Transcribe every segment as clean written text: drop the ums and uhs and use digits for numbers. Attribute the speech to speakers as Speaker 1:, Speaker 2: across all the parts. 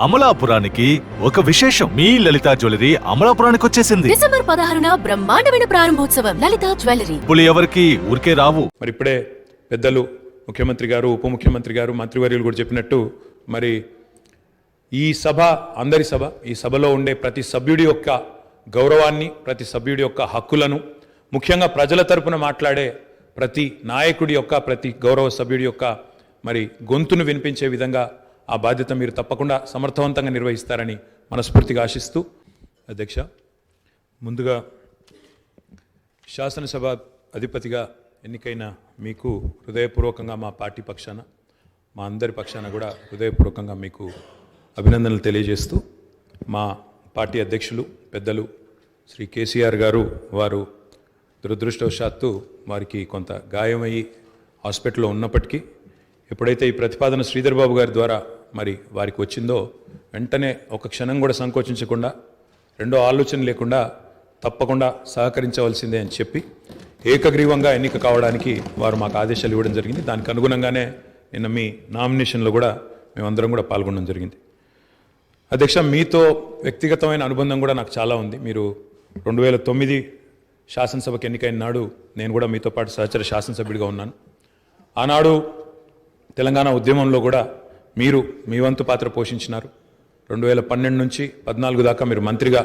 Speaker 1: అమలాపురానికి ఒక విశేషం. మీ లలిత జ్యువెలరీ అమలాపురానికి వచ్చేసింది.
Speaker 2: డిసెంబర్ 16న బ్రహ్మాండమైన ప్రారంభోత్సవం. లలిత జ్యువెలరీ.
Speaker 1: ఇప్పుడు ఎవరికి ఊరికే రావు.
Speaker 3: మరి ఇప్పుడే పెద్దలు ముఖ్యమంత్రి గారు, ఉప ముఖ్యమంత్రి గారు, మంత్రివర్యులు కూడా చెప్పినట్టు మరి ఈ సభ అందరి సభ. ఈ సభలో ఉండే ప్రతి సభ్యుడి యొక్క గౌరవాన్ని, ప్రతి సభ్యుడి యొక్క హక్కులను, ముఖ్యంగా ప్రజల తరపున మాట్లాడే ప్రతి నాయకుడి యొక్క, ప్రతి గౌరవ సభ్యుడి యొక్క మరి గొంతును వినిపించే విధంగా ఆ బాధ్యత మీరు తప్పకుండా సమర్థవంతంగా నిర్వహిస్తారని మనస్ఫూర్తిగా ఆశిస్తూ, అధ్యక్ష, ముందుగా శాసనసభ అధిపతిగా ఎన్నికైన మీకు హృదయపూర్వకంగా మా పార్టీ పక్షాన, మా అందరి పక్షాన కూడా హృదయపూర్వకంగా మీకు అభినందనలు తెలియజేస్తూ, మా పార్టీ అధ్యక్షులు పెద్దలు శ్రీ కేసీఆర్ గారు, వారు దురదృష్టవశాత్తు వారికి కొంత గాయమయ్యి హాస్పిటల్లో ఉన్నప్పటికీ ఎప్పుడైతే ఈ ప్రతిపాదన శ్రీధర్ బాబు గారి ద్వారా మరి వారికి వచ్చిందో వెంటనే ఒక క్షణం కూడా సంకోచించకుండా, రెండో ఆలోచన లేకుండా తప్పకుండా సహకరించవలసిందే అని చెప్పి ఏకగ్రీవంగా ఎన్నిక కావడానికి వారు మాకు ఆదేశాలు ఇవ్వడం జరిగింది. దానికి అనుగుణంగానే నిన్న మీ నామినేషన్లో కూడా మేమందరం కూడా పాల్గొనడం జరిగింది. అధ్యక్ష, మీతో వ్యక్తిగతమైన అనుబంధం కూడా నాకు చాలా ఉంది. మీరు 2009 శాసనసభకు ఎన్నికైన నాడు నేను కూడా మీతో పాటు సహచర శాసనసభ్యుడిగా ఉన్నాను. ఆనాడు తెలంగాణ ఉద్యమంలో కూడా మీరు మీ వంతు పాత్ర పోషించినారు. 2012 నుంచి 14 దాకా మీరు మంత్రిగా,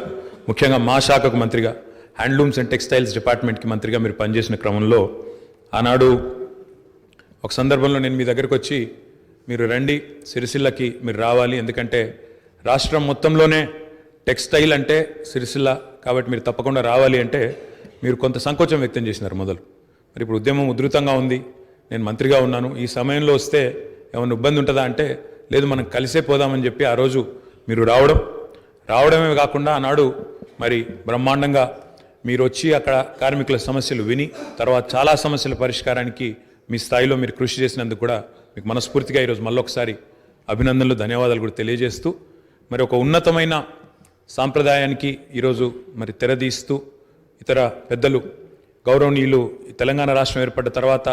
Speaker 3: ముఖ్యంగా మా శాఖకు మంత్రిగా, హ్యాండ్లూమ్స్ అండ్ టెక్స్టైల్స్ డిపార్ట్మెంట్కి మంత్రిగా మీరు పనిచేసిన క్రమంలో ఆనాడు ఒక సందర్భంలో నేను మీ దగ్గరకు వచ్చి, మీరు రండి సిరిసిల్లకి మీరు రావాలి, ఎందుకంటే రాష్ట్రం మొత్తంలోనే టెక్స్టైల్ అంటే సిరిసిల్ల కాబట్టి మీరు తప్పకుండా రావాలి అంటే మీరు కొంత సంకోచం వ్యక్తం చేసినారు మొదలు. మరి ఇప్పుడు ఉద్యమం ఉధృతంగా ఉంది, నేను మంత్రిగా ఉన్నాను, ఈ సమయంలో వస్తే ఏమైనా ఇబ్బంది ఉంటుందా అంటే, లేదు మనం కలిసే పోదామని చెప్పి ఆ రోజు మీరు రావడమే కాకుండా ఆనాడు మరి బ్రహ్మాండంగా మీరు వచ్చి అక్కడ కార్మికుల సమస్యలు విని తర్వాత చాలా సమస్యల పరిష్కారానికి మీ స్థాయిలో మీరు కృషి చేసినందుకు కూడా మీకు మనస్ఫూర్తిగా ఈరోజు మళ్ళొకసారి అభినందనలు, ధన్యవాదాలు కూడా తెలియజేస్తూ, మరి ఒక ఉన్నతమైన సాంప్రదాయానికి ఈరోజు మరి తెరదీస్తూ ఇతర పెద్దలు గౌరవనీయులు తెలంగాణ రాష్ట్రం ఏర్పడ్డ తర్వాత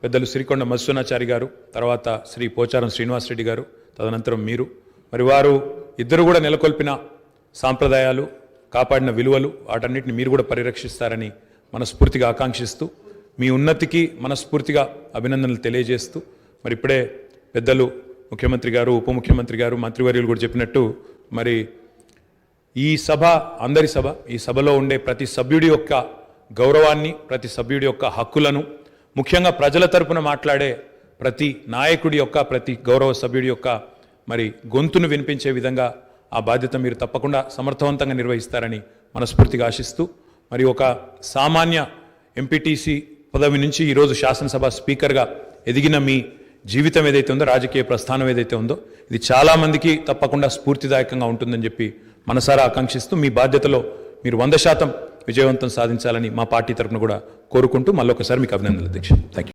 Speaker 3: పెద్దలు శ్రీకొండ మధుసూనాచారి గారు, తర్వాత శ్రీ పోచారం శ్రీనివాసరెడ్డి గారు, తదనంతరం మీరు, మరి వారు ఇద్దరు కూడా నెలకొల్పిన సాంప్రదాయాలు, కాపాడిన విలువలు, వాటన్నిటిని మీరు కూడా పరిరక్షిస్తారని మనస్ఫూర్తిగా ఆకాంక్షిస్తూ, మీ ఉన్నతికి మనస్ఫూర్తిగా అభినందనలు తెలియజేస్తూ, మరి ఇప్పుడే పెద్దలు ముఖ్యమంత్రి గారు, ఉప ముఖ్యమంత్రి గారు, మంత్రివర్యులు కూడా చెప్పినట్టు మరి ఈ సభ అందరి సభ. ఈ సభలో ఉండే ప్రతి సభ్యుడి యొక్క గౌరవాన్ని, ప్రతి సభ్యుడి యొక్క హక్కులను, ముఖ్యంగా ప్రజల తరపున మాట్లాడే ప్రతి నాయకుడి యొక్క, ప్రతి గౌరవ సభ్యుడి యొక్క మరి గొంతును వినిపించే విధంగా ఆ బాధ్యత మీరు తప్పకుండా సమర్థవంతంగా నిర్వహిస్తారని మనస్ఫూర్తిగా ఆశిస్తూ, మరి ఒక సామాన్య ఎంపీటీసీ పదవి నుంచి ఈరోజు శాసనసభ స్పీకర్గా ఎదిగిన మీ జీవితం ఏదైతే ఉందో, రాజకీయ ప్రస్థానం ఏదైతే ఉందో, ఇది చాలామందికి తప్పకుండా స్ఫూర్తిదాయకంగా ఉంటుందని చెప్పి మనసారా ఆకాంక్షిస్తూ, మీ బాధ్యతలో మీరు 100% విజయవంతం సాధించాలని మా పార్టీ తరఫున కూడా కోరుకుంటూ మళ్ళొకసారి మీకు అభినందనలు, అధ్యక్ష. Thank you.